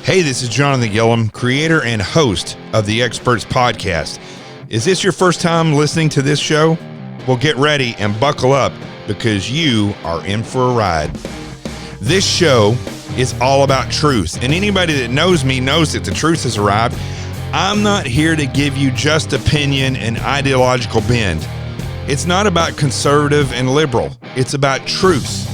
Hey, this is Jonathan Gilliam, creator and host of the Experts Podcast. Is this your first time listening to this show? Well, get ready and buckle up because you are in for a ride. This show is all about truth, and anybody that knows me knows that the truth has arrived. I'm not here to give you just opinion and ideological bend. It's not about conservative and liberal. It's about truth.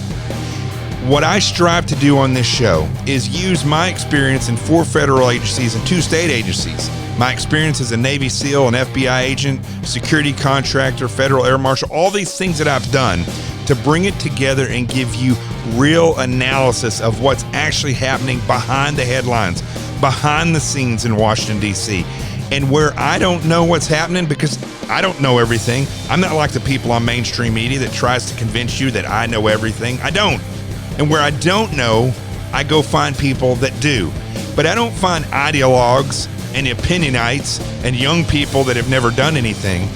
What I strive to do on this show is use my experience in 4 federal agencies and 2 state agencies. My experience as a Navy SEAL, an FBI agent, security contractor, federal air marshal, all these things that I've done to bring it together and give you real analysis of what's actually happening behind the headlines, behind the scenes in Washington, D.C., and where I don't know what's happening because I don't know everything. I'm not like the people on mainstream media that tries to convince you that I know everything. I don't. And where I don't know, I go find people that do. But I don't find ideologues and opinionites and young people that have never done anything.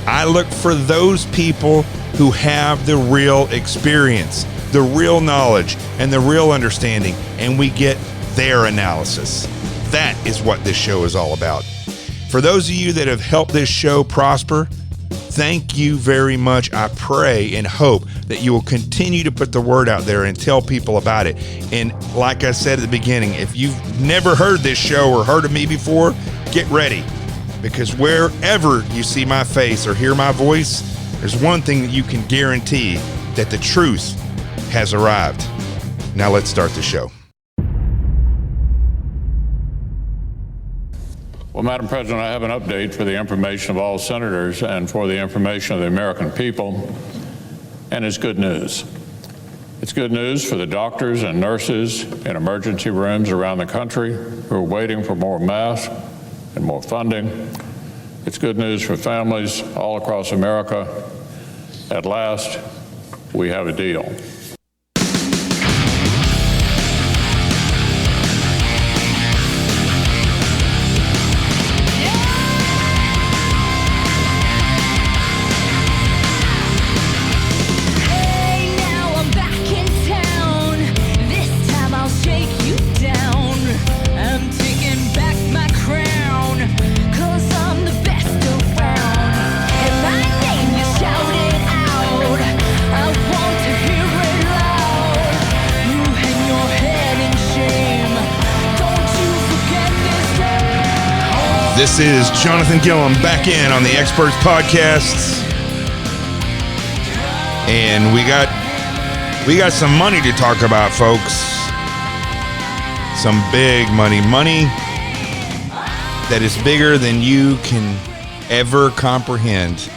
I look for those people who have the real experience, the real knowledge, and the real understanding, and we get their analysis. That is what this show is all about. For those of you that have helped this show prosper, thank you very much. I pray and hope that you will continue to put the word out there and tell people about it. And like I said at the beginning, if you've never heard this show or heard of me before, get ready. Because wherever you see my face or hear my voice, there's one thing that you can guarantee, that the truth has arrived. Now let's start the show. Well, Madam President, I have an update for the information of all senators and for the information of the American people, and it's good news. It's good news for the doctors and nurses in emergency rooms around the country who are waiting for more masks and more funding. It's good news for families all across America. At last, we have a deal. This is Jonathan Gilliam back in on the Experts Podcast. And we got some money to talk about, folks. Some big money. Money that is bigger than you can ever comprehend.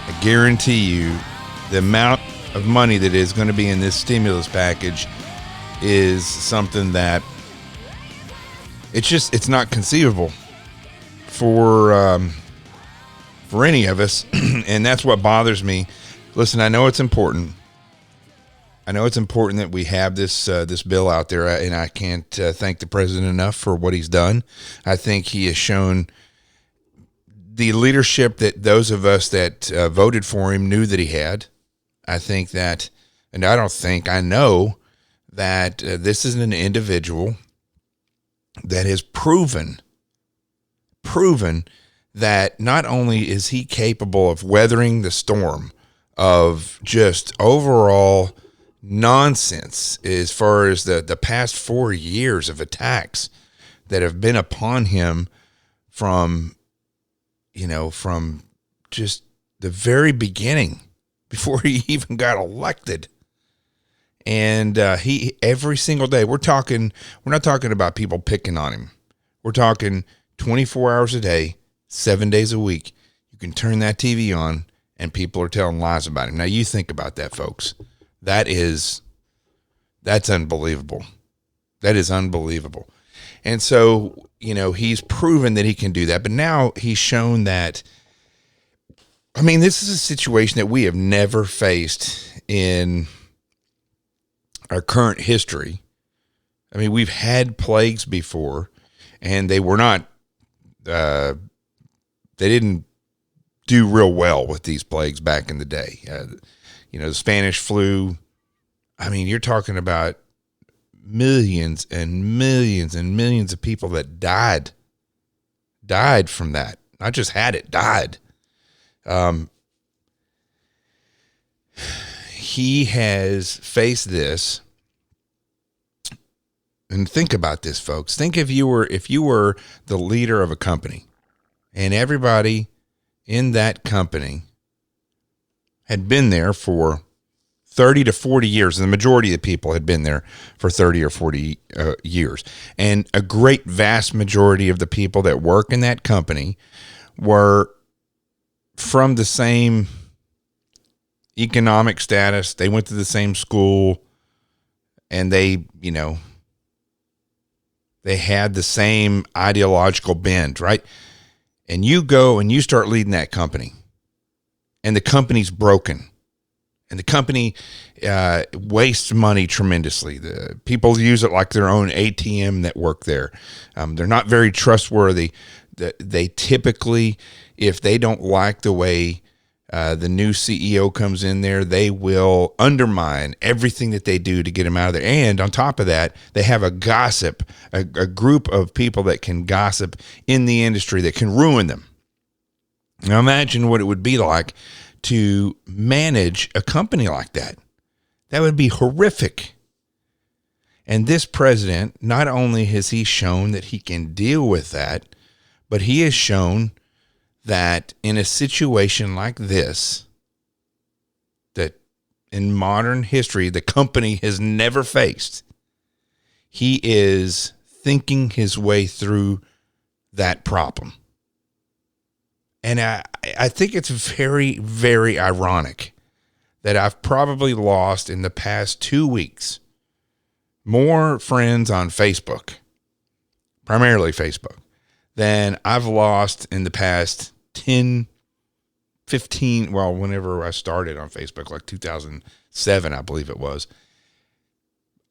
I guarantee you the amount of money that is going to be in this stimulus package is something that it's not conceivable for any of us. And that's what bothers me. Listen, I know it's important. I know it's important that we have this bill out there, and I can't thank the president enough for what he's done. I think he has shown the leadership that those of us that voted for him knew that he had. I think that, and I know that this is an individual that has proven that not only is he capable of weathering the storm of just overall nonsense as far as the past 4 years of attacks that have been upon him from just the very beginning before he even got elected. And he, every single day, we're not talking about people picking on him. We're talking 24 hours a day, 7 days a week. You can turn that TV on and people are telling lies about him. Now you think about that, folks. That's unbelievable. That is unbelievable. And so, he's proven that he can do that, but now he's shown that, this is a situation that we have never faced in our current history. We've had plagues before, and they were not, they didn't do real well with these plagues back in the day. The Spanish flu, you're talking about millions and millions and millions of people that died from that. Not just had it, died. He has faced this. And think about this, folks. Think if you were the leader of a company and everybody in that company had been there for 30 to 40 years, and the majority of the people had been there for 30 or 40 years. And a great vast majority of the people that work in that company were from the same economic status. They went to the same school, and they had the same ideological bend, right? And you go and you start leading that company, and the company's broken, and the company wastes money tremendously. The people use it like their own ATM that work there. They're not very trustworthy. They typically, if they don't like the way the new CEO comes in there, they will undermine everything that they do to get him out of there. And on top of that, they have a group of people that can gossip in the industry that can ruin them. Now imagine what it would be like to manage a company like that. That would be horrific. And this president, not only has he shown that he can deal with that, but he has shown that in a situation like this, that in modern history, the company has never faced, he is thinking his way through that problem. And I think it's very, very ironic that I've probably lost in the past 2 weeks more friends on Facebook, primarily Facebook, than I've lost in the past 10, 15, well, whenever I started on Facebook, like 2007, I believe it was.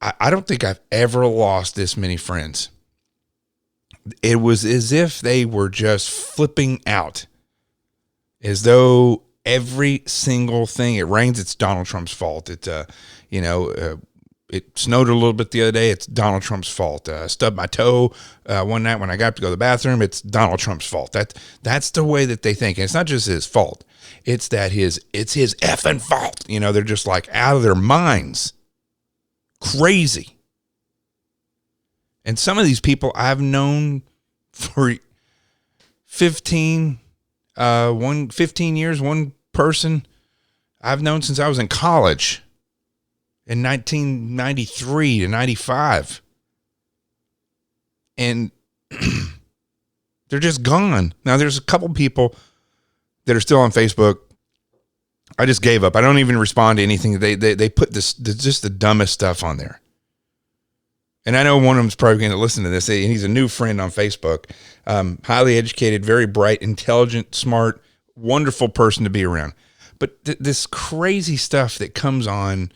I don't think I've ever lost this many friends. It was as if they were just flipping out, as though every single thing, it rains, it's Donald Trump's fault. It snowed a little bit the other day, it's Donald Trump's fault. Stubbed my toe one night when I got up to go to the bathroom, it's Donald Trump's fault. That's the way that they think. And it's not just his fault. It's it's his effing fault. They're just like out of their minds. Crazy. And some of these people I've known for 15 years. One person I've known since I was in college in 1993 to 95. And they're just gone. Now, there's a couple people that are still on Facebook. I just gave up. I don't even respond to anything. They put just the dumbest stuff on there. And I know one of them's probably going to listen to this. And he's a new friend on Facebook. Highly educated, very bright, intelligent, smart, wonderful person to be around. But this crazy stuff that comes on,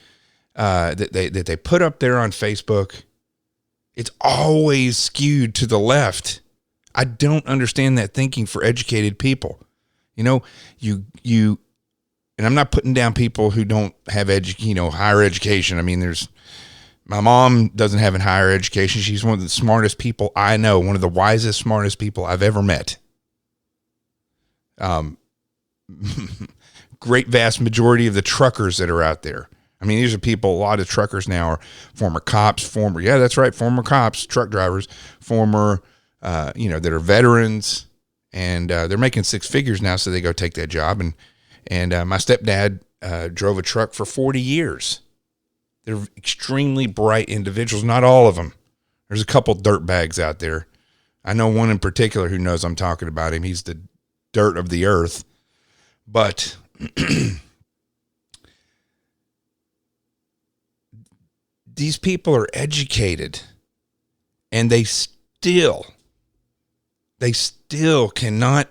that they put up there on Facebook, it's always skewed to the left. I don't understand that thinking for educated people. And I'm not putting down people who don't have higher education. I mean, my mom doesn't have a higher education. She's one of the smartest people I know, one of the wisest, smartest people I've ever met. Great vast majority of the truckers that are out there. I mean, these are people, a lot of truckers now are former cops, former cops, truck drivers, that are veterans, and they're making six figures now, so they go take that job. And my stepdad drove a truck for 40 years. They're extremely bright individuals, not all of them. There's a couple dirtbags out there. I know one in particular who knows I'm talking about him. He's the dirt of the earth. But these people are educated, and they still cannot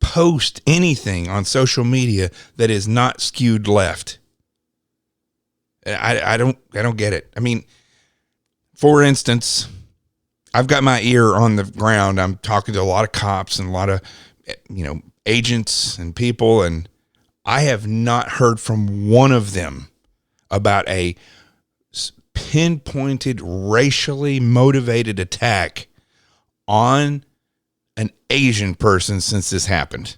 post anything on social media that is not skewed left. I don't get it. I mean, for instance, I've got my ear on the ground. I'm talking to a lot of cops and a lot of, agents and people, and I have not heard from one of them about a pinpointed racially motivated attack on an Asian person since this happened.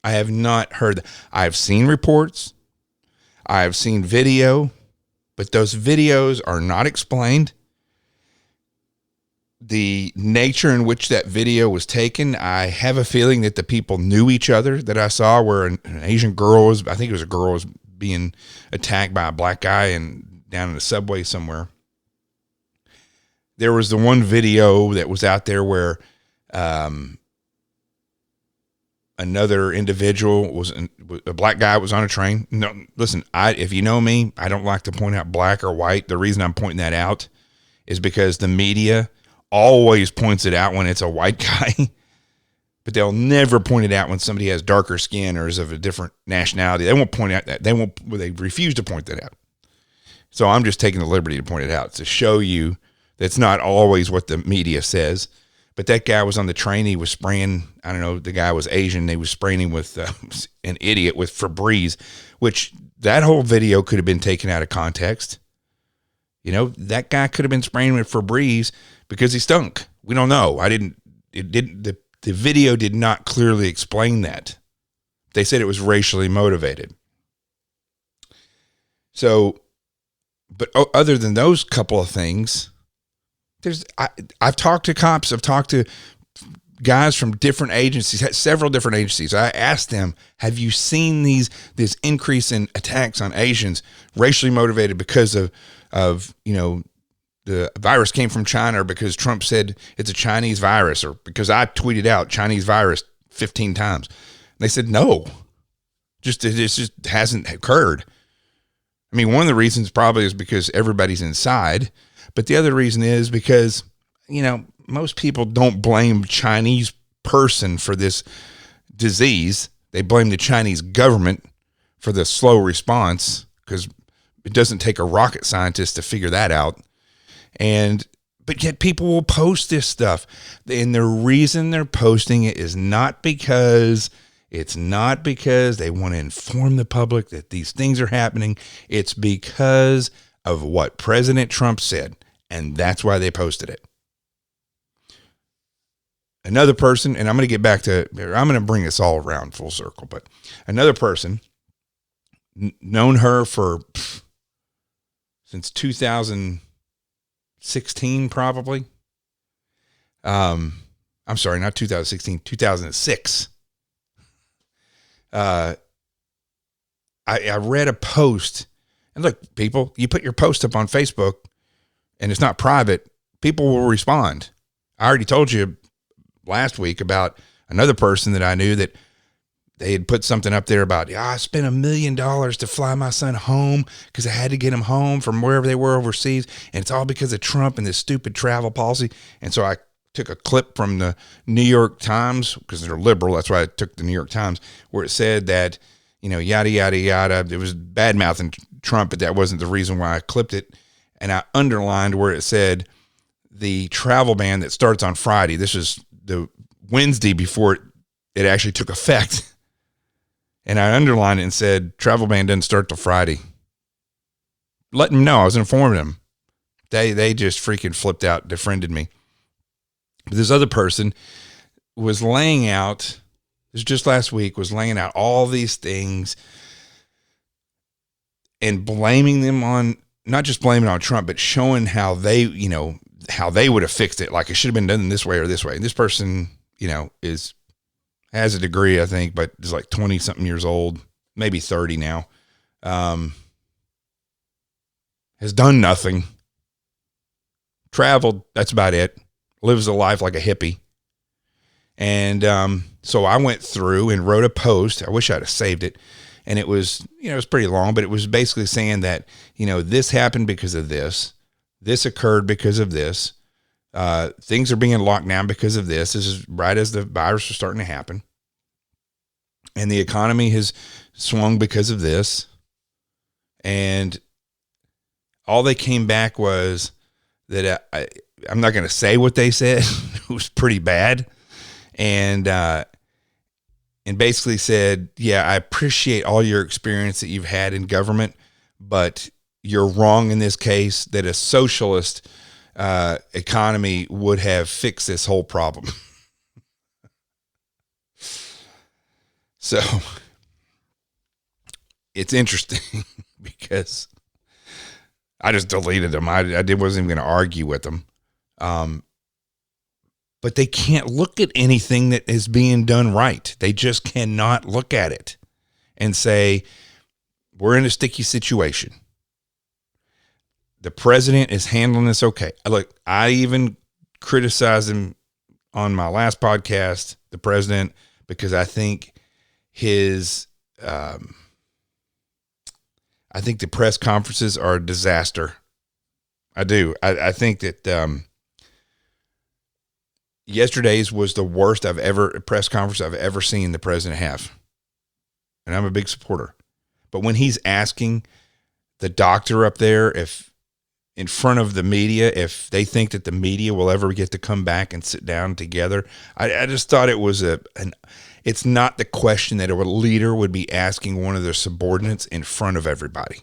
I have not heard. I've seen reports. I've seen video, but those videos are not explained. The nature in which that video was taken, I have a feeling that the people knew each other that I saw, where an Asian girl was, I think it was a girl, was being attacked by a black guy and down in the subway somewhere. There was the one video that was out there where another individual a black guy was on a train. No, listen, if you know me, I don't like to point out black or white. The reason I'm pointing that out is because the media always points it out when it's a white guy, but they'll never point it out when somebody has darker skin or is of a different nationality. They won't point out that. They refuse to point that out. So I'm just taking the liberty to point it out to show you that's not always what the media says. But that guy was on the train. He was spraying, I don't know, the guy was Asian. They was spraying him with an idiot with Febreze, which that whole video could have been taken out of context. You know, that guy could have been spraying with Febreze because he stunk. We don't know. The video did not clearly explain that. They said it was racially motivated. So, but other than those couple of things, I've talked to cops. I've talked to guys from different agencies, several different agencies. I asked them, have you seen this increase in attacks on Asians racially motivated because of the virus came from China, or because Trump said it's a Chinese virus, or because I tweeted out Chinese virus 15 times? And they said, no, it just hasn't occurred. I mean, one of the reasons probably is because everybody's inside, but the other reason is because, most people don't blame Chinese person for this disease. They blame the Chinese government for the slow response, because it doesn't take a rocket scientist to figure that out. But yet people will post this stuff. And the reason they're posting it is not because they want to inform the public that these things are happening. It's because of what President Trump said. And that's why they posted it. Another person, and I'm going to bring this all around full circle, but another person, known her since 2016, probably. I'm sorry, not 2016, 2006. I read a post, and look, people, you put your post up on Facebook and it's not private, people will respond. I already told you last week about another person that I knew that they had put something up there about, I spent $1 million to fly my son home because I had to get him home from wherever they were overseas. And it's all because of Trump and this stupid travel policy. And so I took a clip from the New York Times, because they're liberal. That's why I took the New York Times, where it said that, yada, yada, yada. It was bad mouthing Trump, but that wasn't the reason why I clipped it. And I underlined where it said the travel ban that starts on Friday. This is the Wednesday before it actually took effect. And I underlined it and said, travel ban doesn't start till Friday. Let them know. I was informing them. They just freaking flipped out, defriended me. But this other person was laying out, this was just last week, was laying out all these things and blaming them on, not just blaming on Trump, but showing how they would have fixed it. Like it should have been done this way or this way. And this person, has a degree, I think, but is like 20 something years old, maybe 30 now. Has done nothing. Traveled. That's about it. Lives a life like a hippie. And, so I went through and wrote a post. I wish I'd have saved it. And it was, it was pretty long, but it was basically saying that, this happened because of this. This occurred because of this. Things are being locked down because of this. This is right as the virus was starting to happen. And the economy has swung because of this. And all they came back was that I'm not going to say what they said. It was pretty bad. And basically said, yeah, I appreciate all your experience that you've had in government, but you're wrong in this case, that a socialist economy would have fixed this whole problem. So it's interesting because I just deleted them. I wasn't even going to argue with them. But they can't look at anything that is being done right. They just cannot look at it and say, we're in a sticky situation. The president is handling this okay. Look, I even criticized him on my last podcast, the president, because I think I think the press conferences are a disaster. I do. I think that yesterday's was the worst press conference I've ever seen the president have. And I'm a big supporter. But when he's asking the doctor up there if in front of the media, if they think that the media will ever get to come back and sit down together, I just thought it was it's not the question that a leader would be asking one of their subordinates in front of everybody.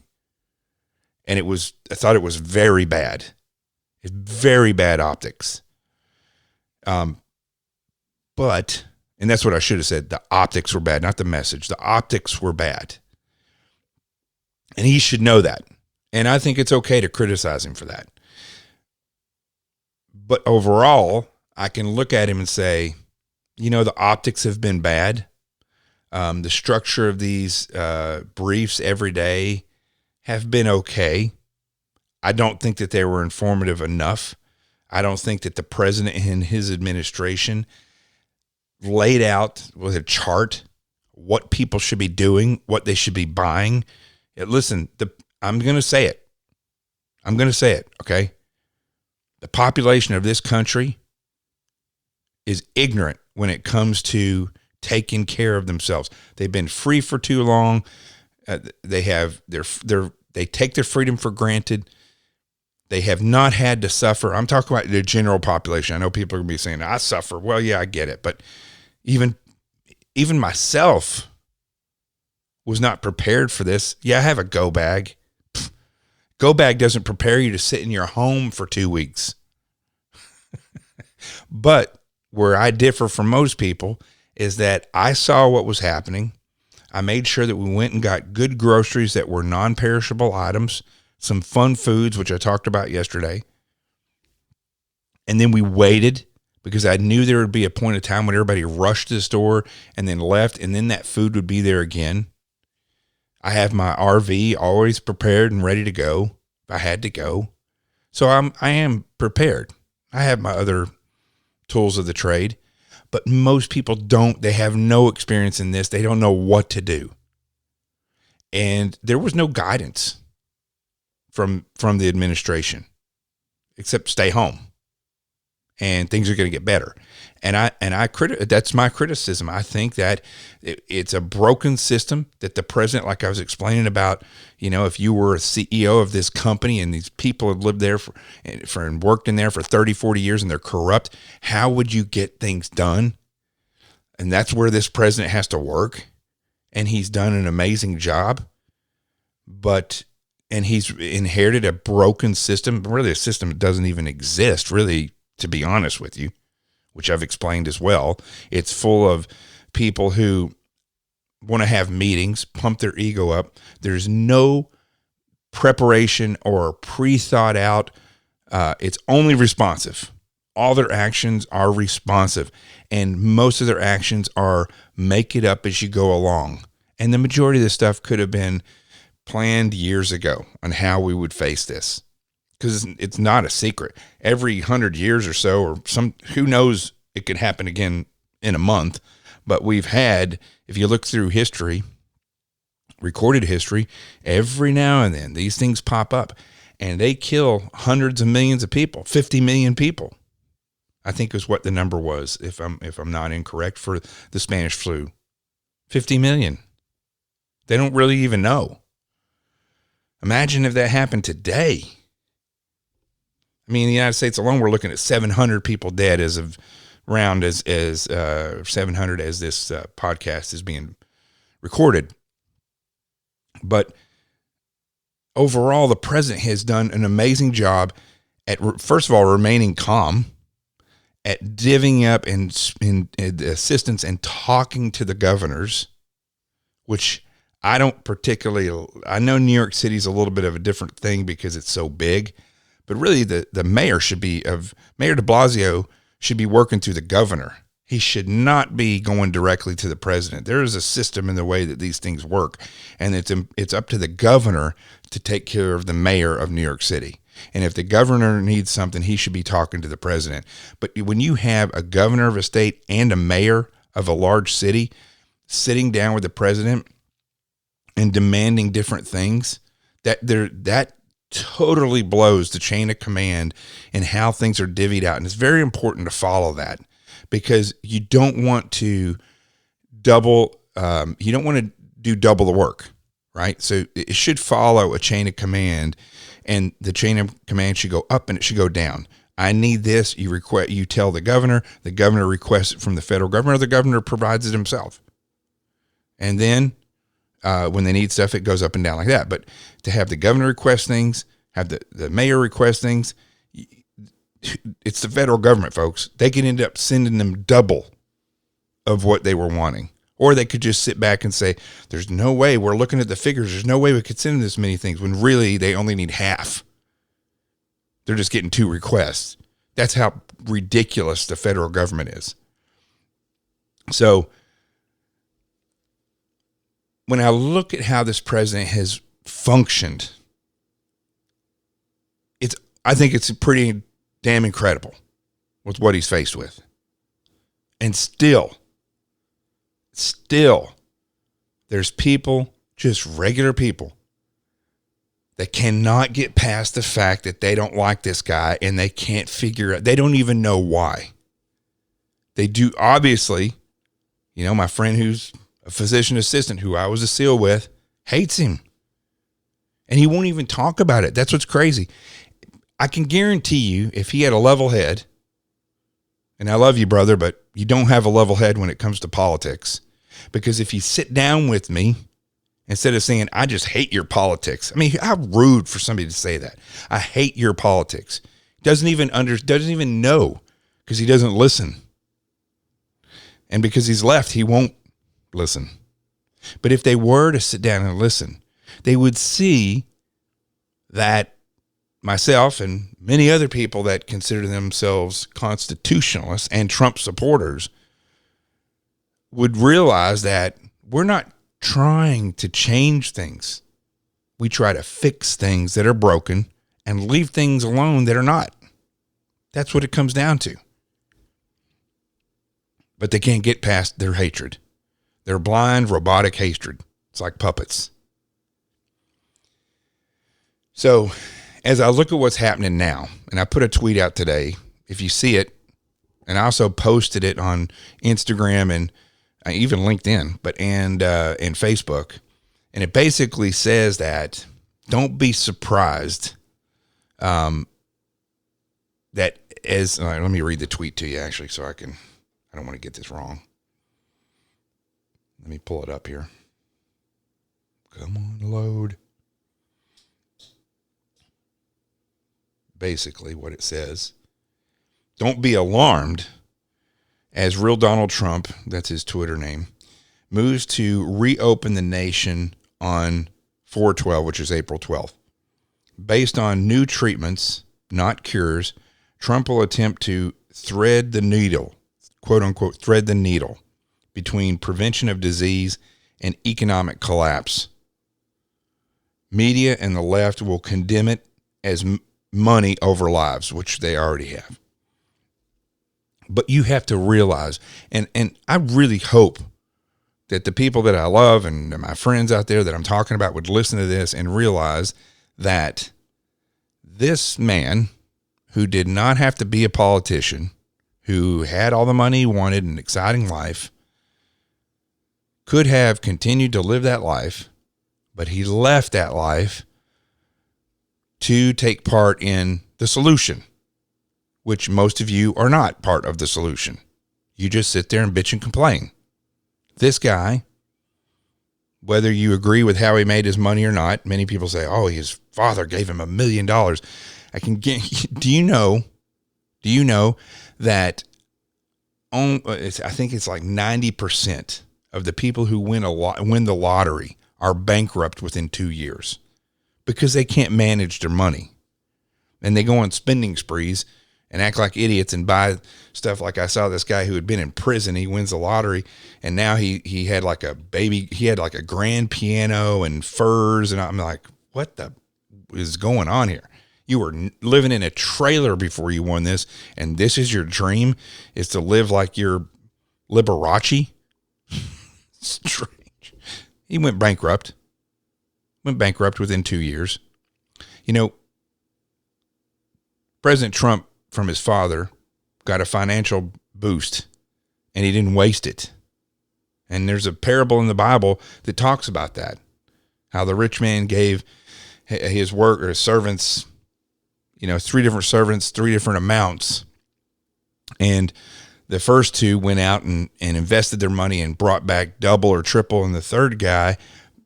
And I thought it was very bad. It's very bad optics. But, and that's what I should have said, the optics were bad, not the message. The optics were bad. And he should know that. And I think it's okay to criticize him for that. But overall, I can look at him and say, the optics have been bad. The structure of these briefs every day have been okay. I don't think that they were informative enough. I don't think that the president and his administration laid out with a chart what people should be doing, what they should be buying. Listen, I'm going to say it. Okay? The population of this country is ignorant when it comes to taking care of themselves. They've been free for too long. They take their freedom for granted. They have not had to suffer. I'm talking about the general population. I know people are going to be saying, I suffer. Well, yeah, I get it. But even myself was not prepared for this. Yeah, I have a go bag. Go bag doesn't prepare you to sit in your home for 2 weeks. But where I differ from most people is that I saw what was happening. I made sure that we went and got good groceries that were non-perishable items, some fun foods, which I talked about yesterday. And then we waited because I knew there would be a point of time when everybody rushed to the store and then left, and then that food would be there again. I have my RV always prepared and ready to go if I had to go. So I am prepared. I have my other tools of the trade, but most people don't. They have no experience in this. They don't know what to do. And there was no guidance from the administration except stay home and things are going to get better. And that's my criticism. I think that it's a broken system that the president, like I was explaining about, if you were a CEO of this company and these people have lived there and worked in there for 30, 40 years and they're corrupt, how would you get things done? And that's where this president has to work. And he's done an amazing job, and he's inherited a broken system, really a system that doesn't even exist, really, to be honest with you, which I've explained as well. It's full of people who want to have meetings, pump their ego up. There's no preparation or pre-thought out. It's only responsive. All their actions are responsive, and most of their actions are make it up as you go along. And the majority of this stuff could have been planned years ago on how we would face this, because it's not a secret. Every 100 years or so, or who knows, it could happen again in a month. But we've had, if you look through history, recorded history, every now and then these things pop up, and they kill hundreds of millions of people, 50 million people. I think is what the number was, if I'm not incorrect, for the Spanish flu. 50 million. They don't really even know. Imagine if that happened today. I mean, in the United States alone, we're looking at 700 people dead as of 700 as this podcast is being recorded. But overall, the president has done an amazing job at, first of all, remaining calm, at divvying up in assistance and talking to the governors, which I don't particularly, I know New York City is a little bit of a different thing because it's so big, but really the mayor Mayor de Blasio should be working through the governor. He should not be going directly to the president. There is a system in the way that these things work, and it's up to the governor to take care of the mayor of New York City. And if the governor needs something, he should be talking to the president. But when you have a governor of a state and a mayor of a large city sitting down with the president and demanding different things, that totally blows the chain of command and how things are divvied out. And it's very important to follow that, because you don't want to do double the work, right? So it should follow a chain of command, and the chain of command should go up and it should go down. I need this. You tell the governor requests it from the federal government, or the governor provides it himself. And then when they need stuff, it goes up and down like that. But to have the governor request things, have the mayor request things, it's the federal government, folks. They can end up sending them double of what they were wanting. Or they could just sit back and say, there's no way, we're looking at the figures, there's no way we could send them this many things, when really they only need half. They're just getting 2 requests. That's how ridiculous the federal government is. So when I look at how this president has functioned, I think it's pretty damn incredible with what he's faced with. And still, there's people, just regular people, that cannot get past the fact that they don't like this guy, and they can't figure out, they don't even know why. They do, obviously, my friend who's a physician assistant, who I was a SEAL with, hates him. And he won't even talk about it. That's what's crazy. I can guarantee you, if he had a level head, and I love you, brother, but you don't have a level head when it comes to politics. Because if you sit down with me, instead of saying, I just hate your politics. I mean, how rude for somebody to say that. I hate your politics. Doesn't even know, because he doesn't listen. And because he's left, he won't listen. But if they were to sit down and listen, they would see that myself and many other people that consider themselves constitutionalists and Trump supporters would realize that we're not trying to change things. We try to fix things that are broken and leave things alone that are not. That's what it comes down to. But they can't get past their hatred. Their blind, robotic hatred. It's like puppets. So, as I look at what's happening now, and I put a tweet out today, if you see it, and I also posted it on Instagram and even LinkedIn, and Facebook, and it basically says that don't be surprised that as let me read the tweet to you actually, so I don't want to get this wrong. Let me pull it up here. Come on, load. Basically what it says, don't be alarmed as real Donald Trump, that's his Twitter name, moves to reopen the nation on 4/12, which is April 12th. Based on new treatments, not cures, Trump will attempt to thread the needle, quote unquote, thread the needle between prevention of disease and economic collapse. Media and the left will condemn it as money over lives, which they already have. But you have to realize, and I really hope that the people that I love and my friends out there that I'm talking about would listen to this and realize that this man, who did not have to be a politician, who had all the money he wanted, an exciting life, could have continued to live that life, but he left that life to take part in the solution, which most of you are not part of the solution. You just sit there and bitch and complain. This guy whether you agree with how he made his money or not. Many people say, oh, his father gave him $1 million. I can get, do you know that I think it's like 90% of the people who win the lottery are bankrupt within 2 years because they can't manage their money. And they go on spending sprees and act like idiots and buy stuff. Like I saw this guy who had been in prison. He wins the lottery, and now he had like a baby. He had like a grand piano and furs, and I'm like, what the is going on here? You were living in a trailer before you won this, and this is your dream, is to live like you're Liberace? Strange. He went bankrupt. Went bankrupt within 2 years. You know, President Trump, from his father, got a financial boost, and he didn't waste it. And there's a parable in the Bible that talks about that, how the rich man gave his servants, 3 different servants, 3 different amounts. And the first 2 went out and invested their money and brought back double or triple. And the third guy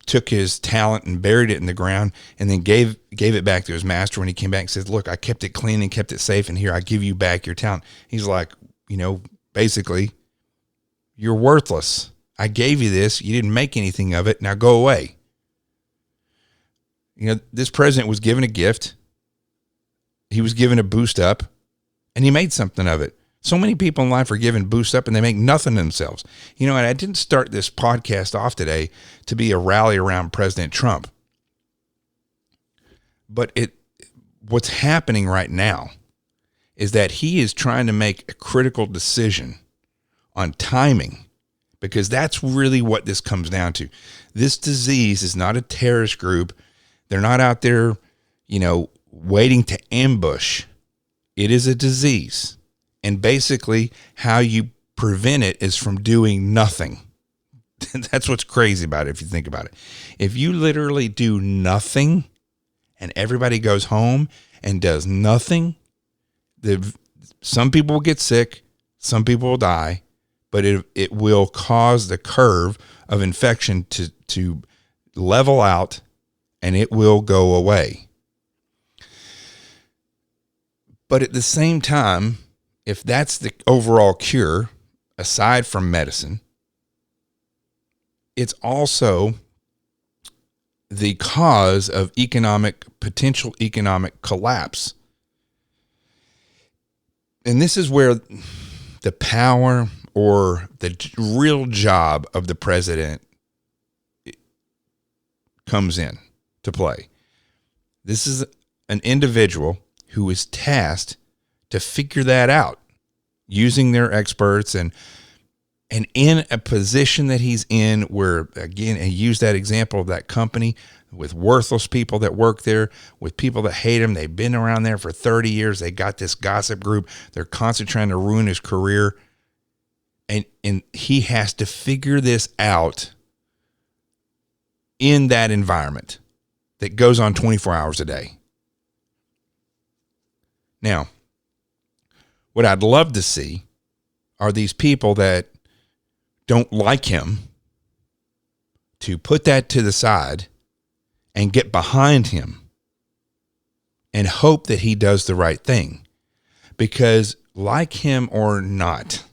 took his talent and buried it in the ground and then gave it back to his master when he came back and said, look, I kept it clean and kept it safe, and here I give you back your talent. He's like, basically, you're worthless. I gave you this. You didn't make anything of it. Now go away. This president was given a gift. He was given a boost up, and he made something of it. So many people in life are given boost up and they make nothing of themselves. And I didn't start this podcast off today to be a rally around President Trump. But what's happening right now is that he is trying to make a critical decision on timing, because that's really what this comes down to. This disease is not a terrorist group. They're not out there, waiting to ambush. It is a disease. And basically, how you prevent it is from doing nothing. That's what's crazy about it, if you think about it. If you literally do nothing and everybody goes home and does nothing, some people will get sick, some people will die, but it will cause the curve of infection to level out, and it will go away. But at the same time, if that's the overall cure, aside from medicine, it's also the cause of potential economic collapse. And this is where the power or the real job of the president comes in to play. This is an individual who is tasked to figure that out using their experts and in a position that he's in where, again, I use that example of that company with worthless people that work there, with people that hate him. They've been around there for 30 years. They got this gossip group. They're constantly trying to ruin his career. And he has to figure this out in that environment that goes on 24 hours a day. Now, what I'd love to see are these people that don't like him to put that to the side and get behind him and hope that he does the right thing. Because like him or not,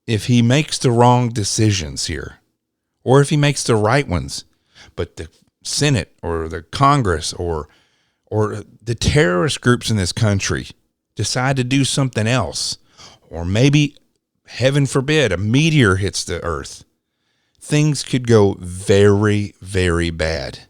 if he makes the wrong decisions here, or if he makes the right ones, but the Senate or the Congress or the terrorist groups in this country decide to do something else, or maybe, heaven forbid, a meteor hits the earth, things could go very, very bad.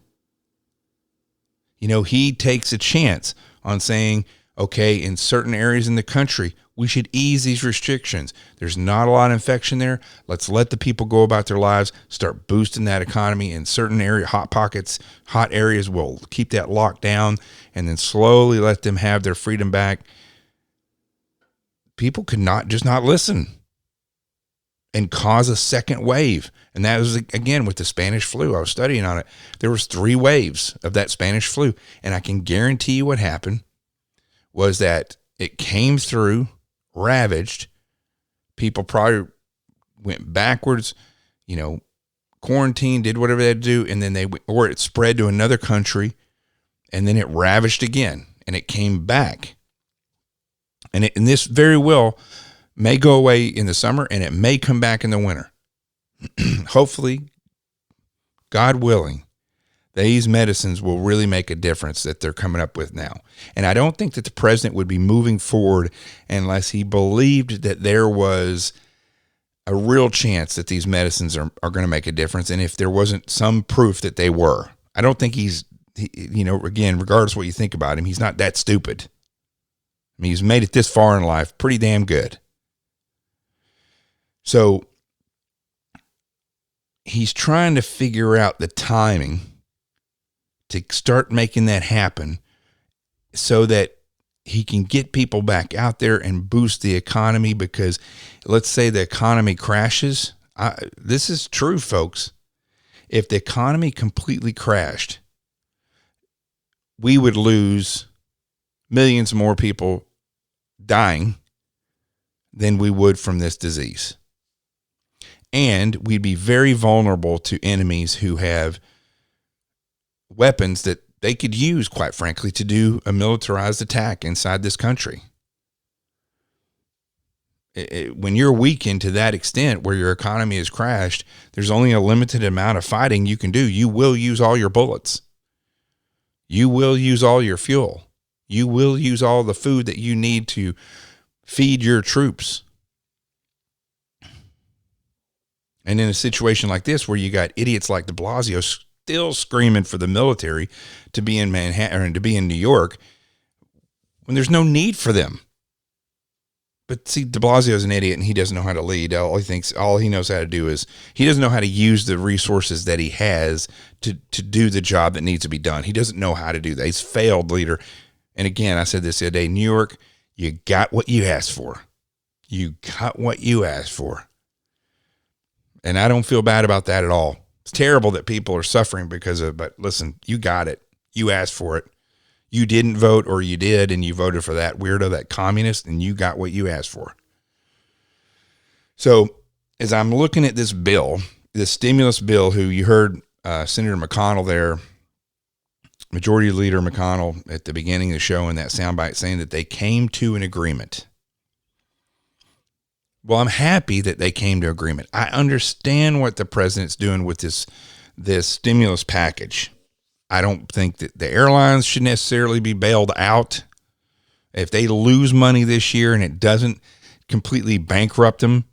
He takes a chance on saying, okay, in certain areas in the country, we should ease these restrictions. There's not a lot of infection there. Let's let the people go about their lives, start boosting that economy in certain hot areas. We'll keep that locked down and then slowly let them have their freedom back. People could not listen and cause a second wave. And that was, again, with the Spanish flu. I was studying on it. There was 3 waves of that Spanish flu. And I can guarantee you what happened was that it came through, ravaged. People probably went backwards, quarantined, did whatever they had to do, and then or it spread to another country, and then it ravaged again, and it came back. And this very well may go away in the summer, and it may come back in the winter. Hopefully, God willing, these medicines will really make a difference that they're coming up with now. And I don't think that the president would be moving forward unless he believed that there was a real chance that these medicines are going to make a difference. And if there wasn't some proof that they were, I don't think again, regardless of what you think about him, he's not that stupid. I mean, he's made it this far in life pretty damn good. So he's trying to figure out the timing to start making that happen so that he can get people back out there and boost the economy, because let's say the economy crashes. This is true, folks. If the economy completely crashed, we would lose millions more people dying than we would from this disease. And we'd be very vulnerable to enemies who have weapons that they could use, quite frankly, to do a militarized attack inside this country. When you're weakened to that extent where your economy has crashed, there's only a limited amount of fighting you can do. You will use all your bullets. You will use all your fuel. You will use all the food that you need to feed your troops. And in a situation like this, where you got idiots like de Blasio still screaming for the military to be in Manhattan and to be in New York, when there's no need for them. But see, de Blasio's an idiot and he doesn't know how to lead. All he knows how to do is he doesn't know how to use the resources that he has to do the job that needs to be done. He doesn't know how to do that. He's a failed leader. And again, I said this the other day, New York, you got what you asked for. You got what you asked for. And I don't feel bad about that at all. It's terrible that people are suffering because of, but listen, you got it. You asked for it. You didn't vote, or you did, and you voted for that weirdo, that communist, and you got what you asked for. So as I'm looking at this bill, this stimulus bill, who you heard Senator McConnell there, Majority Leader McConnell at the beginning of the show in that soundbite saying that they came to an agreement. Well, I'm happy that they came to agreement. I understand what the president's doing with this stimulus package. I don't think that the airlines should necessarily be bailed out. If they lose money this year and it doesn't completely bankrupt them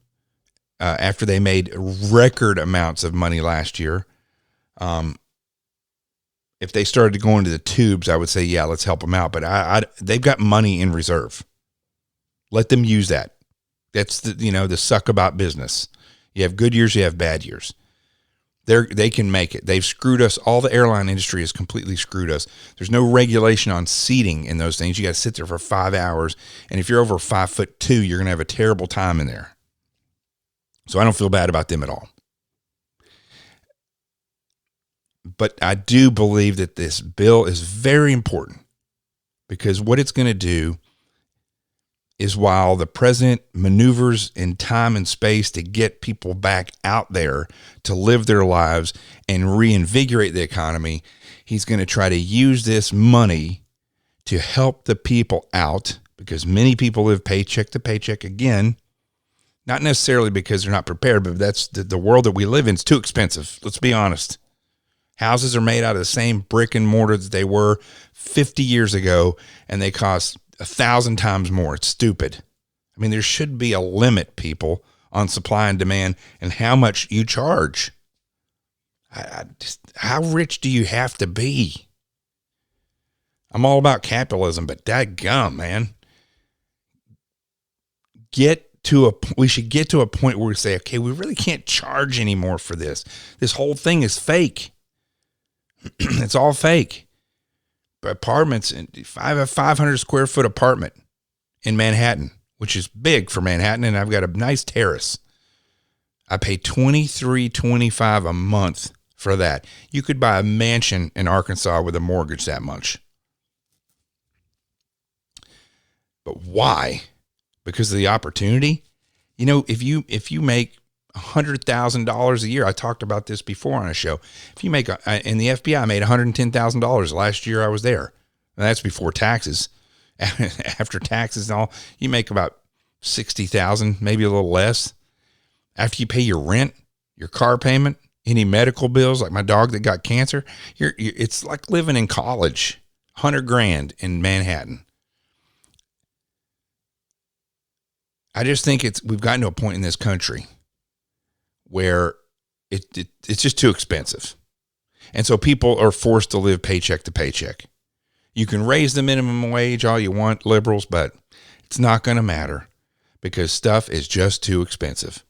after they made record amounts of money last year, if they started to go into the tubes, I would say, yeah, let's help them out. But they've got money in reserve. Let them use that. That's the suck about business. You have good years, you have bad years. They can make it. They've screwed us. All the airline industry has completely screwed us. There's no regulation on seating in those things. You got to sit there for 5 hours. And if you're over 5'2", you're going to have a terrible time in there. So I don't feel bad about them at all. But I do believe that this bill is very important, because what it's going to do is, while the president maneuvers in time and space to get people back out there to live their lives and reinvigorate the economy, he's going to try to use this money to help the people out, because many people live paycheck to paycheck again, not necessarily because they're not prepared, but that's the world that we live in. It's too expensive. Let's be honest. Houses are made out of the same brick and mortar that they were 50 years ago, and they cost 1,000 times more. It's stupid. I mean, there should be a limit, people, on supply and demand and how much you charge. How rich do you have to be? I'm all about capitalism, but dadgum, man. We should get to a point where we say, okay, we really can't charge anymore for this. This whole thing is fake. It's all fake. Apartments, I have a 500 square foot apartment in Manhattan, which is big for Manhattan, and I've got a nice terrace. I pay $23.25 a month for that. You could buy a mansion in Arkansas with a mortgage that much. But why? Because of the opportunity. If you make $100,000 a year. I talked about this before on a show. If you make in the FBI, I made $110,000 last year I was there. And that's before taxes. After taxes and all, you make about 60,000, maybe a little less. After you pay your rent, your car payment, any medical bills, like my dog that got cancer, it's like living in college. $100,000 in Manhattan. I just think we've gotten to a point in this country where it's just too expensive. And so people are forced to live paycheck to paycheck. You can raise the minimum wage all you want, liberals, but it's not going to matter because stuff is just too expensive.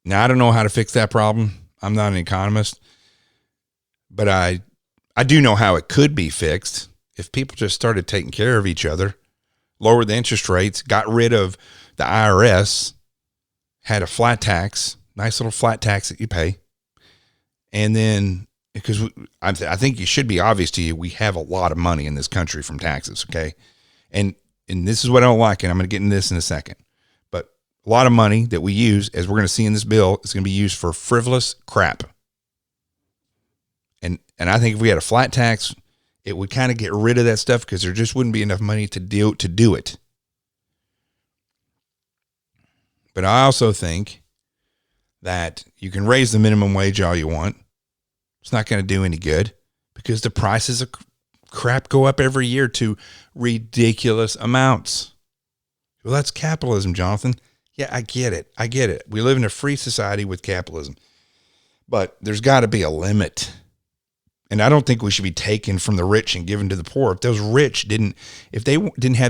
Now, I don't know how to fix that problem. I'm not an economist, but I do know how it could be fixed if people just started taking care of each other, lowered the interest rates, got rid of the IRS, had a flat tax, nice little flat tax that you pay. And then, because I think it should be obvious to you, we have a lot of money in this country from taxes, okay? And this is what I don't like, and I'm going to get into this in a second. But a lot of money that we use, as we're going to see in this bill, is going to be used for frivolous crap. And I think if we had a flat tax, it would kind of get rid of that stuff because there just wouldn't be enough money to do it. But I also think that you can raise the minimum wage all you want. It's not going to do any good because the prices of crap go up every year to ridiculous amounts. Well, that's capitalism, Jonathan. Yeah, I get it. We live in a free society with capitalism. But there's got to be a limit. And I don't think we should be taken from the rich and given to the poor. If those rich didn't have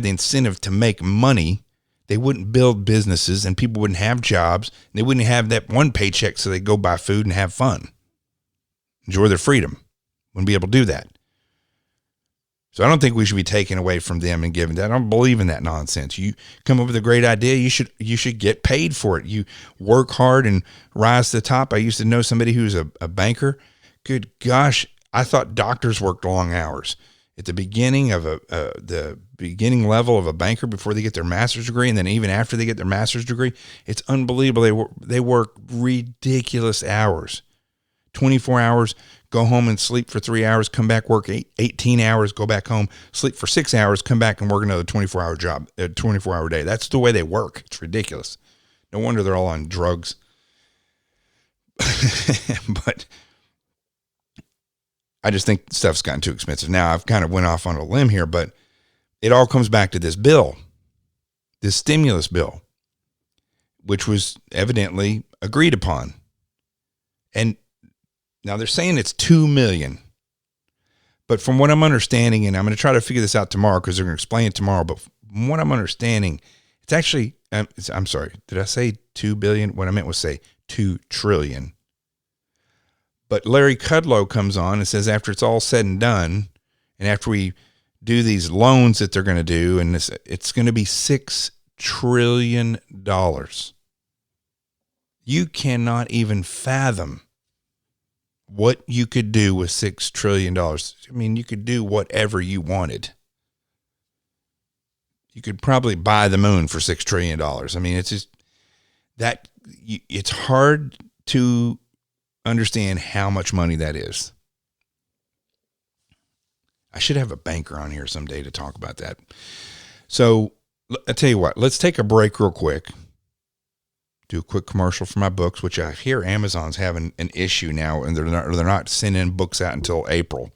the incentive to make money, they wouldn't build businesses and people wouldn't have jobs. And they wouldn't have that one paycheck so they go buy food and have fun. Enjoy their freedom. Wouldn't be able to do that. So I don't think we should be taken away from them and given that. I don't believe in that nonsense. You come up with a great idea, you should get paid for it. You work hard and rise to the top. I used to know somebody who's a banker. Good gosh, I thought doctors worked long hours. At the beginning of the beginning level of a banker before they get their master's degree, and then even after they get their master's degree, it's unbelievable. They work ridiculous hours. 24 hours, go home and sleep for 3 hours, come back, work 18 hours, go back home, sleep for 6 hours, come back and work another 24-hour job, a 24-hour day. That's the way they work. It's ridiculous. No wonder they're all on drugs. But I just think stuff's gotten too expensive. Now, I've kind of went off on a limb here, but it all comes back to this bill, this stimulus bill, which was evidently agreed upon. And now they're saying it's $2 million, but from what I'm understanding, and I'm going to try to figure this out tomorrow because they're going to explain it tomorrow. But from what I'm understanding, it's actually, I'm sorry, did I say 2 billion? What I meant was say 2 trillion. But Larry Kudlow comes on and says after it's all said and done, and after we do these loans that they're going to do, and it's going to be $6 trillion. You cannot even fathom what you could do with $6 trillion. I mean, you could do whatever you wanted. You could probably buy the moon for $6 trillion. I mean, it's just that it's hard to understand how much money that is. I should have a banker on here someday to talk about that. So I'll tell you what, let's take a break real quick. Do a quick commercial for my books, which I hear Amazon's having an issue now, and they're not sending books out until April.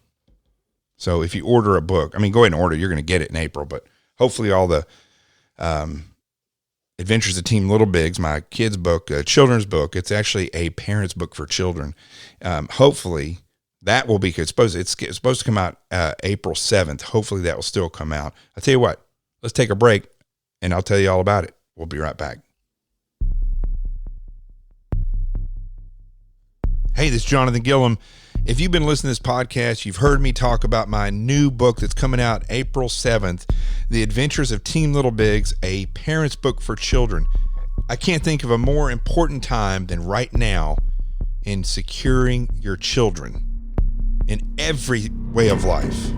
So if you order a book, I mean, go ahead and order. You're going to get it in April, but hopefully all the Adventures of Team Little Bigs, my kids' book, a children's book. It's actually a parent's book for children. Hopefully that will be. It's supposed to come out April 7th. Hopefully that will still come out. I'll tell you what. Let's take a break, and I'll tell you all about it. We'll be right back. Hey, this is Jonathan Gilliam. If you've been listening to this podcast, you've heard me talk about my new book that's coming out April 7th, The Adventures of Team Little Bigs, a parent's book for children. I can't think of a more important time than right now in securing your children in every way of life.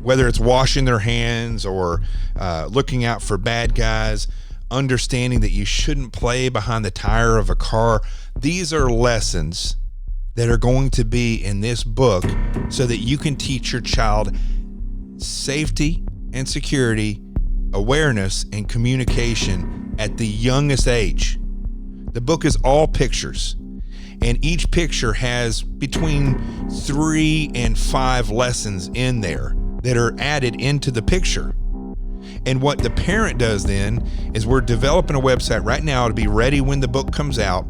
Whether it's washing their hands or looking out for bad guys, understanding that you shouldn't play behind the tire of a car. These are lessons that are going to be in this book so that you can teach your child safety and security, awareness and communication at the youngest age. The book is all pictures, and each picture has between 3 and 5 lessons in there that are added into the picture. And what the parent does then is we're developing a website right now to be ready when the book comes out,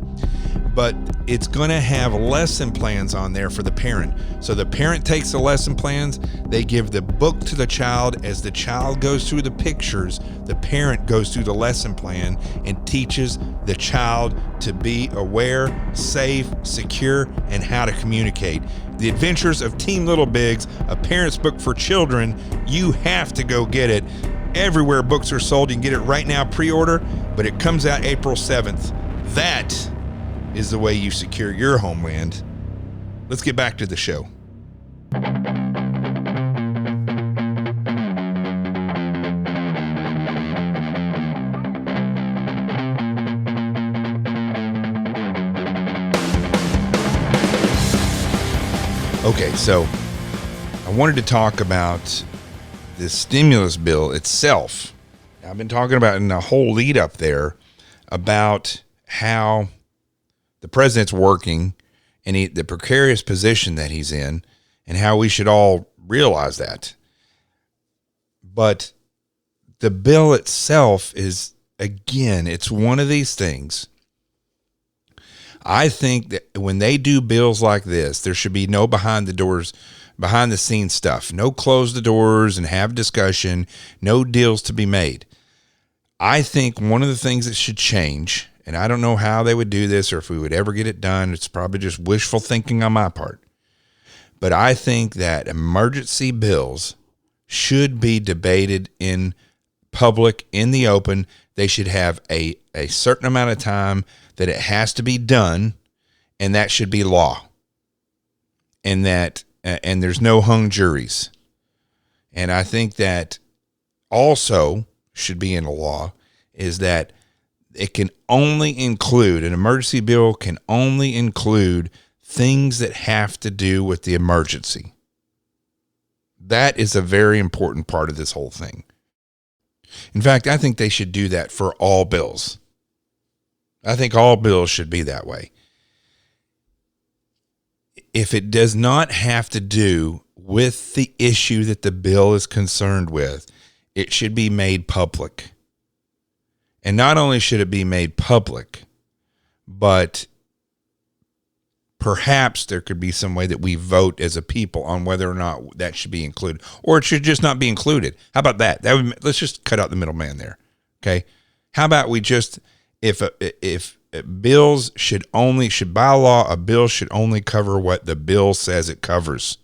but it's going to have lesson plans on there for the parent. So the parent takes the lesson plans, they give the book to the child. As the child goes through the pictures, the parent goes through the lesson plan and teaches the child to be aware, safe, secure, and how to communicate. The Adventures of Team Little Bigs, a parent's book for children. You have to go get it. Everywhere books are sold, you can get it right now, pre-order, but it comes out April 7th. That is the way you secure your homeland. Let's get back to the show. Okay, so I wanted to talk about the stimulus bill itself. I've been talking about in the whole lead up there about how the president's working and the precarious position that he's in, and how we should all realize that. But the bill itself is, again, it's one of these things. I think that when they do bills like this, there should be no behind the scenes stuff. No close the doors and have discussion. No deals to be made. I think one of the things that should change, and I don't know how they would do this or if we would ever get it done. It's probably just wishful thinking on my part. But I think that emergency bills should be debated in public, in the open. They should have a certain amount of time that it has to be done, and that should be law. And that and there's no hung juries. And I think that also should be in the law is that it can only include, an emergency bill can only include things that have to do with the emergency. That is a very important part of this whole thing. In fact, I think they should do that for all bills. I think all bills should be that way. If it does not have to do with the issue that the bill is concerned with, it should be made public. And not only should it be made public, but perhaps there could be some way that we vote as a people on whether or not that should be included, or it should just not be included. How about that? Let's just cut out the middleman there. Okay. How about we just, if bills should by law, a bill should only cover what the bill says it covers.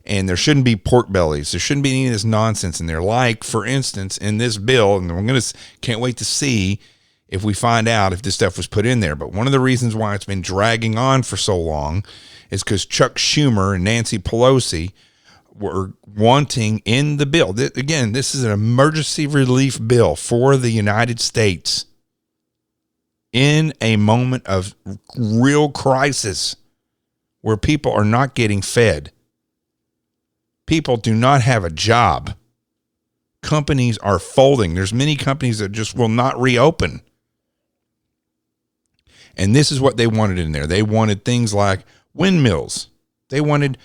And there shouldn't be pork bellies. There shouldn't be any of this nonsense in there. Like, for instance, in this bill, and can't wait to see if we find out if this stuff was put in there. But one of the reasons why it's been dragging on for so long is because Chuck Schumer and Nancy Pelosi were wanting in the bill. Again, this is an emergency relief bill for the United States in a moment of real crisis where people are not getting fed. People do not have a job. Companies are folding. There's many companies that just will not reopen. And this is what they wanted in there. They wanted things like windmills. They wanted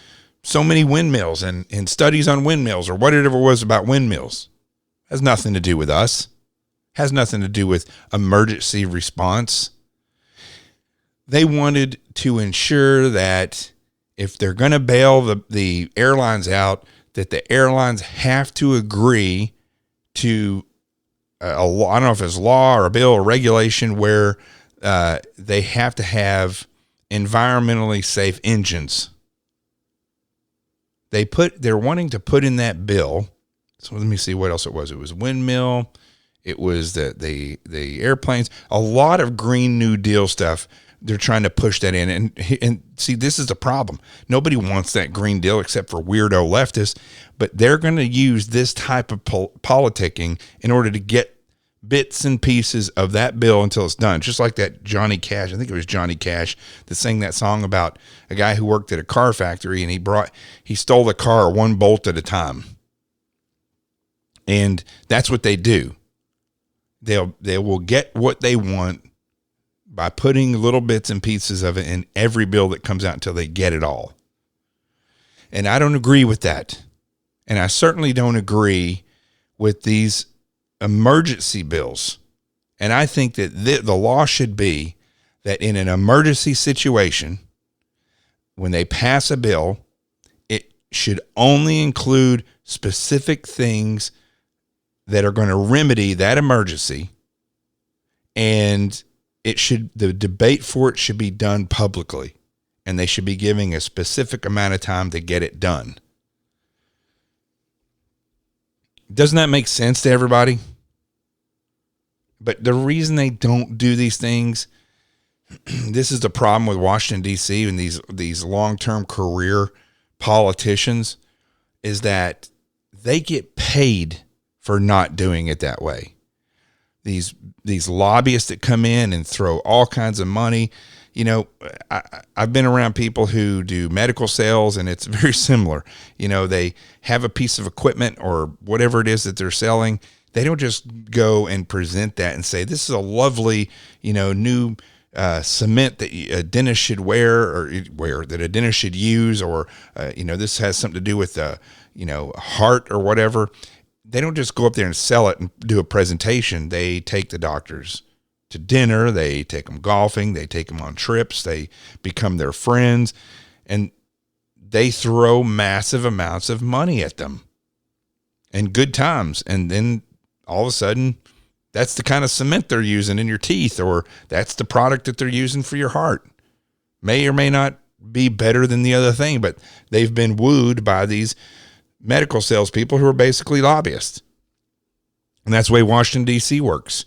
so many windmills and studies on windmills or whatever it was about windmills. Has nothing to do with us. Has nothing to do with emergency response. They wanted to ensure that if they're going to bail the airlines out, that the airlines have to agree to a law, I don't know if it's law or a bill or regulation where they have to have environmentally safe engines. They're wanting to put in that bill. So let me see what else it was. It was windmill. It was the airplanes. A lot of Green New Deal stuff. They're trying to push that in. And see, this is the problem. Nobody wants that Green Deal except for weirdo leftists, but they're going to use this type of politicking in order to get bits and pieces of that bill until it's done. Just like that Johnny Cash, I think it was Johnny Cash that sang that song about a guy who worked at a car factory and he stole the car one bolt at a time. And that's what they do. They will get what they want by putting little bits and pieces of it in every bill that comes out until they get it all. And I don't agree with that. And I certainly don't agree with these emergency bills. And I think that the law should be that in an emergency situation, when they pass a bill, it should only include specific things that are going to remedy that emergency. And the debate for it should be done publicly. And they should be giving a specific amount of time to get it done. Doesn't that make sense to everybody? But the reason they don't do these things, this is the problem with Washington, D.C. and these long-term career politicians, is that they get paid for not doing it that way. These lobbyists that come in and throw all kinds of money. You know, I've been around people who do medical sales, and it's very similar. You know, they have a piece of equipment or whatever it is that they're selling. They don't just go and present that and say, this is a lovely, new cement that a dentist should wear that a dentist should use, or, this has something to do with, heart or whatever. They don't just go up there and sell it and do a presentation. They take the doctors to dinner. They take them golfing. They take them on trips. They become their friends, and they throw massive amounts of money at them and good times. And then all of a sudden, that's the kind of cement they're using in your teeth, or that's the product that they're using for your heart. May or may not be better than the other thing, but they've been wooed by these medical salespeople who are basically lobbyists. And that's the way Washington, D.C. works.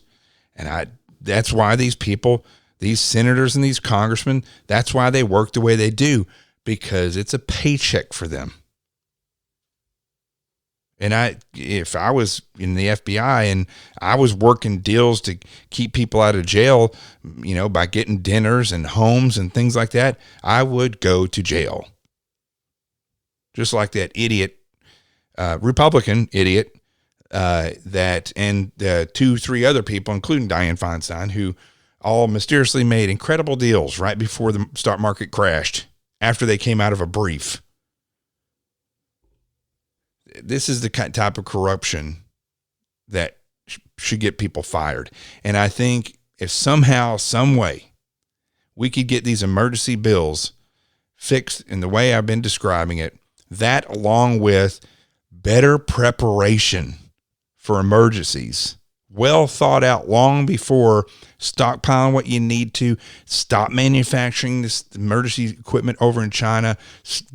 And that's why these people, these senators and these congressmen, that's why they work the way they do, because it's a paycheck for them. And if I was in the FBI and I was working deals to keep people out of jail, by getting dinners and homes and things like that, I would go to jail. Just like that idiot, Republican idiot, and 2-3 other people, including Dianne Feinstein, who all mysteriously made incredible deals right before the stock market crashed, after they came out of a brief. This is the type of corruption that should get people fired. And I think if somehow, some way, we could get these emergency bills fixed in the way I've been describing it, that along with better preparation for emergencies, well thought out long before, stockpiling what you need to, stop manufacturing this emergency equipment over in China,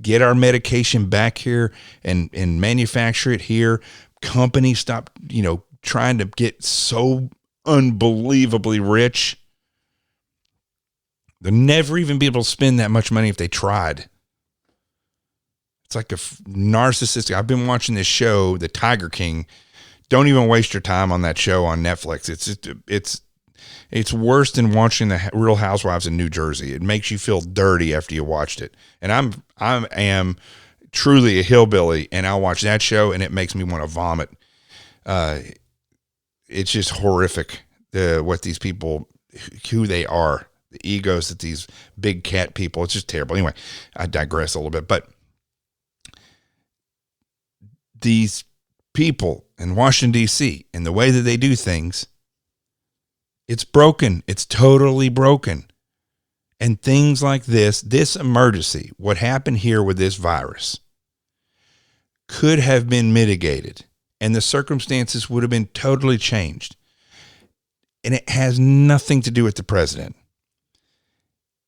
get our medication back here and manufacture it here. Companies stop, trying to get so unbelievably rich. They'll never even be able to spend that much money if they tried. It's like a narcissistic. I've been watching this show, The Tiger King. Don't even waste your time on that show on Netflix. It's worse than watching the Real Housewives in New Jersey. It makes you feel dirty after you watched it. And I am truly a hillbilly, and I'll watch that show and it makes me want to vomit. It's just horrific, what these people, who they are, the egos that these big cat people. It's just terrible. Anyway, I digress a little bit, but these people in Washington, D.C., and the way that they do things, it's broken. It's totally broken. And things like this emergency, what happened here with this virus, could have been mitigated, and the circumstances would have been totally changed. And it has nothing to do with the president.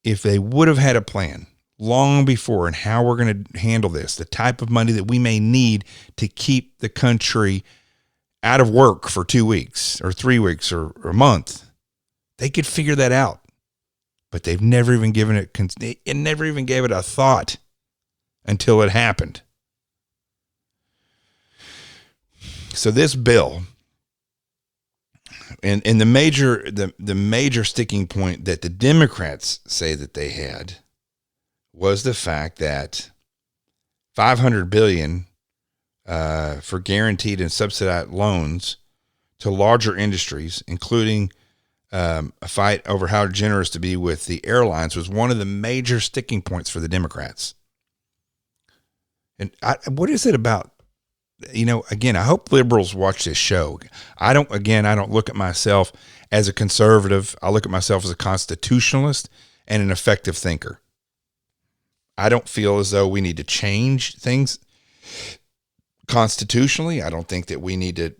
If they would have had a plan long before and how we're going to handle this, the type of money that we may need to keep the country out of work for 2 weeks or 3 weeks or a month, they could figure that out. But they've never even given it never even gave it a thought until it happened. So this bill And the major sticking point that the Democrats say that they had was the fact that $500 billion for guaranteed and subsidized loans to larger industries, including a fight over how generous to be with the airlines, was one of the major sticking points for the Democrats. And what is it about? Again, I hope liberals watch this show. I don't look at myself as a conservative. I look at myself as a constitutionalist and an effective thinker. I don't feel as though we need to change things constitutionally. I don't think that we need to,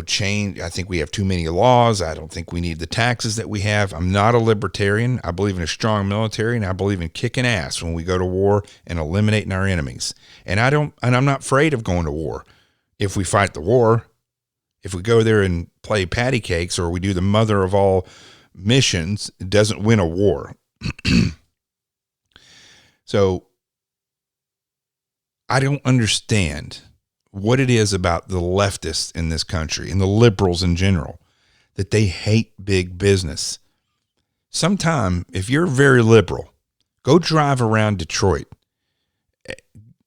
change. I think we have too many laws. I don't think we need the taxes that we have. I'm not a libertarian. I believe in a strong military, and I believe in kicking ass when we go to war and eliminating our enemies. And I'm not afraid of going to war. If we fight the war, if we go there and play patty cakes, or we do the mother of all missions, it doesn't win a war. So I don't understand what it is about the leftists in this country and the liberals in general that they hate big business. Sometime, if you're very liberal, go drive around Detroit.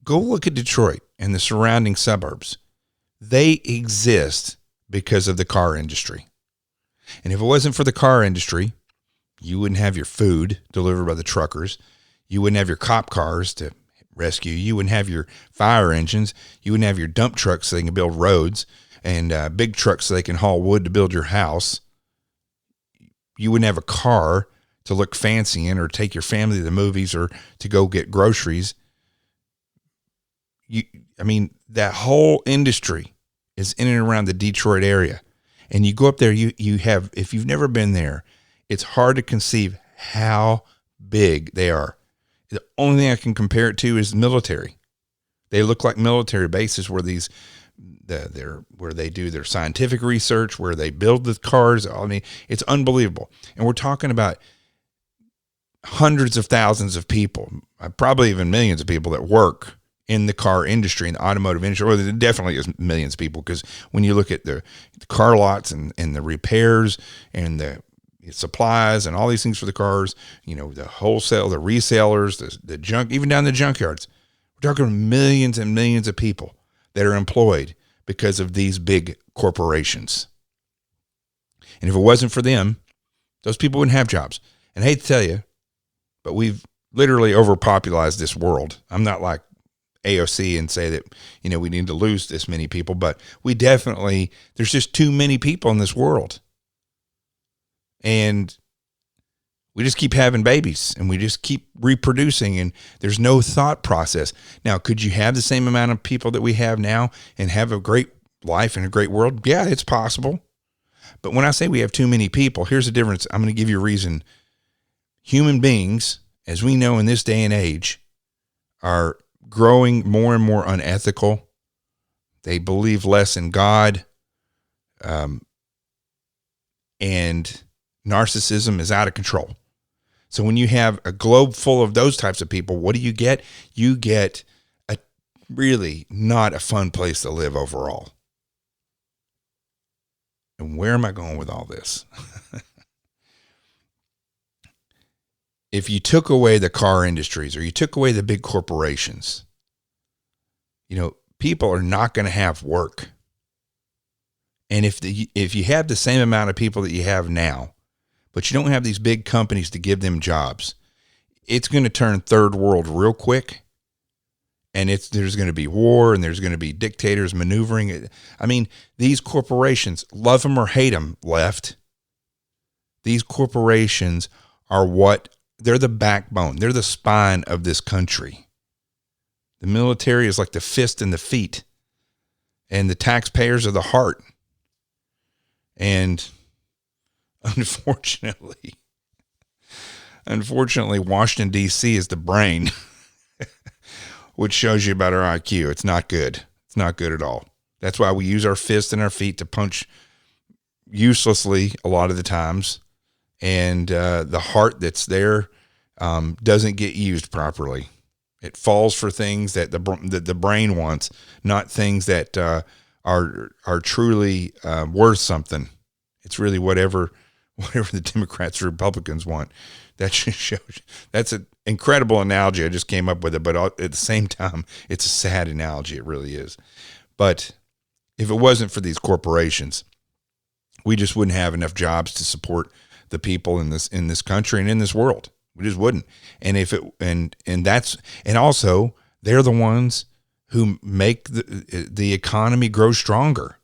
Go look at Detroit and the surrounding suburbs. They exist because of the car industry. And if it wasn't for the car industry, you wouldn't have your food delivered by the truckers. You wouldn't have your cop cars to rescue. You wouldn't have your fire engines. You wouldn't have your dump trucks so they can build roads, and big trucks so they can haul wood to build your house. You wouldn't have a car to look fancy in, or take your family to the movies, or to go get groceries. That whole industry is in and around the Detroit area. And you go up there, you have, if you've never been there, it's hard to conceive how big they are. The only thing I can compare it to is military. They look like military bases where where they do their scientific research, where they build the cars. It's unbelievable. And we're talking about hundreds of thousands of people, probably even millions of people that work in the car industry, in the automotive industry. Well, there definitely is millions of people, because when you look at the car lots and the repairs and the supplies and all these things for the cars, the wholesale, the resellers, the junk, even down the junkyards, we're talking millions and millions of people that are employed because of these big corporations. And if it wasn't for them, those people wouldn't have jobs. And I hate to tell you, but we've literally overpopulated this world. I'm not like AOC and say that, we need to lose this many people, but there's just too many people in this world. And we just keep having babies, and we just keep reproducing, and there's no thought process. Now, could you have the same amount of people that we have now and have a great life and a great world? Yeah, it's possible. But when I say we have too many people, here's the difference. I'm going to give you a reason. Human beings, as we know in this day and age, are growing more and more unethical. They believe less in God. And narcissism is out of control. So when you have a globe full of those types of people, what do you get? You get a really not a fun place to live overall. And where am I going with all this? If you took away the car industries, or you took away the big corporations, people are not going to have work. And if you have the same amount of people that you have now, but you don't have these big companies to give them jobs, it's going to turn third world real quick. And there's going to be war, and there's going to be dictators maneuvering. These corporations, love them or hate them, left. These corporations they're the backbone. They're the spine of this country. The military is like the fist and the feet, and the taxpayers are the heart. And unfortunately, Washington, D.C. is the brain, which shows you about our IQ. It's not good. It's not good at all. That's why we use our fists and our feet to punch uselessly a lot of the times. And the heart that's there doesn't get used properly. It falls for things that the brain wants, not things that are truly worth something. It's really whatever the Democrats or Republicans want. That just shows. That's an incredible analogy. I just came up with it, but at the same time, it's a sad analogy. It really is. But if it wasn't for these corporations, we just wouldn't have enough jobs to support the people in this country and in this world. We just wouldn't. And if it and also they're the ones who make the economy grow stronger.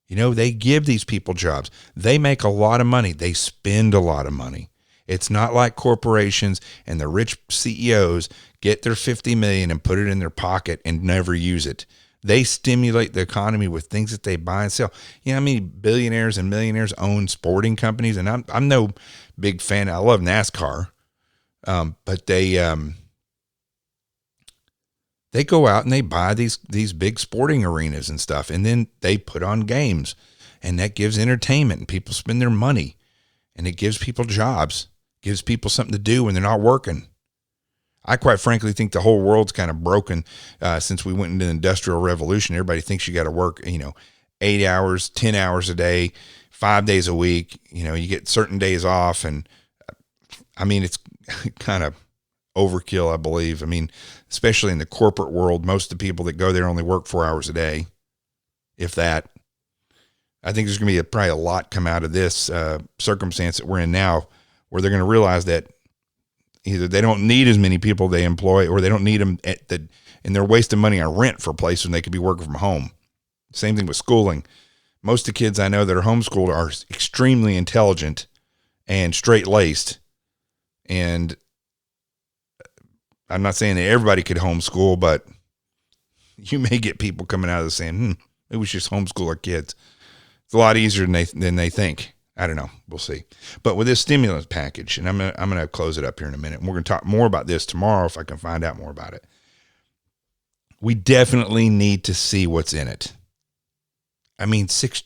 You know, they give these people jobs. They make a lot of money. They spend a lot of money. It's not like corporations and the rich CEOs get their $50 million and put it in their pocket and never use it. They stimulate the economy with things that they buy and sell. You know how many billionaires and millionaires own sporting companies? And I'm no big fan. I love NASCAR, but they go out and they buy these big sporting arenas and stuff, and then they put on games, and that gives entertainment, and people spend their money, and it gives people jobs, gives people something to do when they're not working. I quite frankly think the whole world's kind of broken since we went into the Industrial Revolution. Everybody thinks you got to work, 8 hours, 10 hours a day, 5 days a week. You get certain days off, and I mean, it's kind of overkill, I believe. I mean, especially in the corporate world, most of the people that go there only work 4 hours a day, if that. I think there's going to be probably a lot come out of this circumstance that we're in now, where they're going to realize that either they don't need as many people they employ, or they don't need them and they're wasting money on rent for a place when they could be working from home. Same thing with schooling. Most of the kids I know that are homeschooled are extremely intelligent and straight-laced. And I'm not saying that everybody could homeschool, but you may get people coming out of this saying, maybe we should just homeschool our kids. It's a lot easier than they think. I don't know. We'll see. But with this stimulus package, and I'm gonna close it up here in a minute, and we're gonna talk more about this tomorrow if I can find out more about it. We definitely need to see what's in it. I mean, $6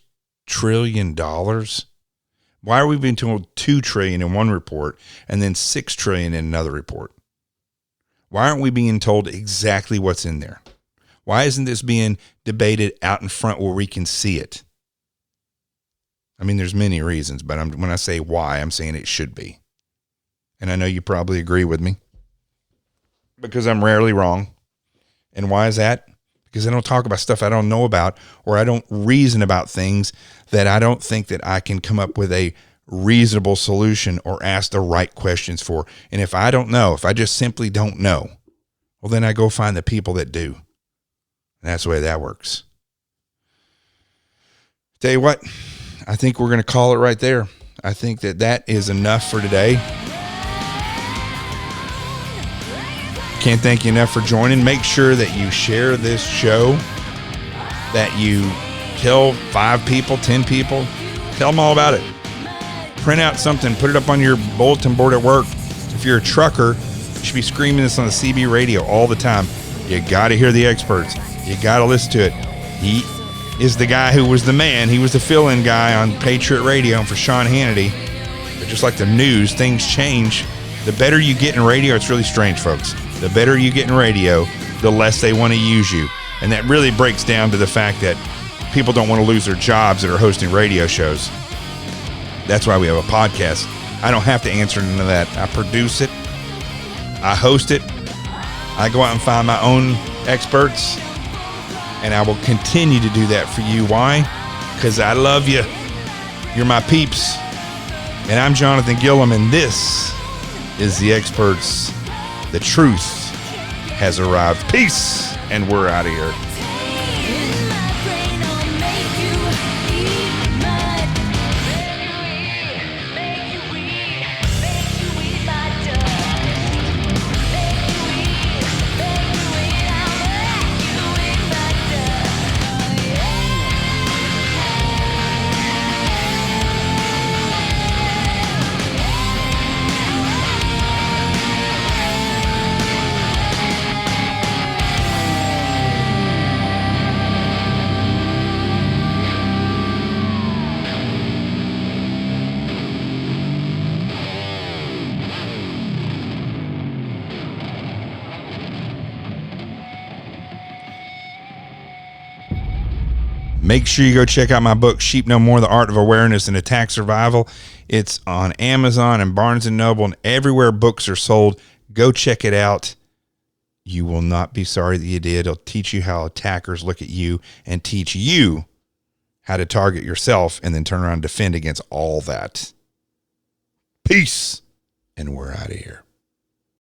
trillion. Why are we being told $2 trillion in one report and then $6 trillion in another report? Why aren't we being told exactly what's in there? Why isn't this being debated out in front where we can see it? I mean, there's many reasons, but when I say why, I'm saying it should be. And I know you probably agree with me because I'm rarely wrong. And why is that? Because I don't talk about stuff I don't know about, or I don't reason about things that I don't think that I can come up with a reasonable solution or ask the right questions for. And if I don't know, if I just simply don't know, well, then I go find the people that do. And that's the way that works. Tell you what, I think we're going to call it right there. I think that is enough for today. Can't thank you enough for joining. Make sure that you share this show, that you tell 5 people, 10 people, tell them all about it. Print out something, put it up on your bulletin board at work. If you're a trucker, you should be screaming this on the CB radio all the time. You got to hear the experts. You got to listen to it. He is the guy who was the man. He was the fill-in guy on Patriot Radio and for Sean Hannity. But just like the news, things change. The better you get in radio, it's really strange, folks. The better you get in radio, the less they want to use you. And that really breaks down to the fact that people don't want to lose their jobs that are hosting radio shows. That's why we have a podcast. I don't have to answer none of that. I produce it. I host it. I go out and find my own experts. And I will continue to do that for you. Why? Because I love you. You're my peeps. And I'm Jonathan Gilliam, and this is The Experts. The truth has arrived. Peace. And we're out of here. Make sure you go check out my book, Sheep No More, The Art of Awareness and Attack Survival. It's on Amazon and Barnes & Noble and everywhere books are sold. Go check it out. You will not be sorry that you did. It'll teach you how attackers look at you and teach you how to target yourself and then turn around and defend against all that. Peace. And we're out of here.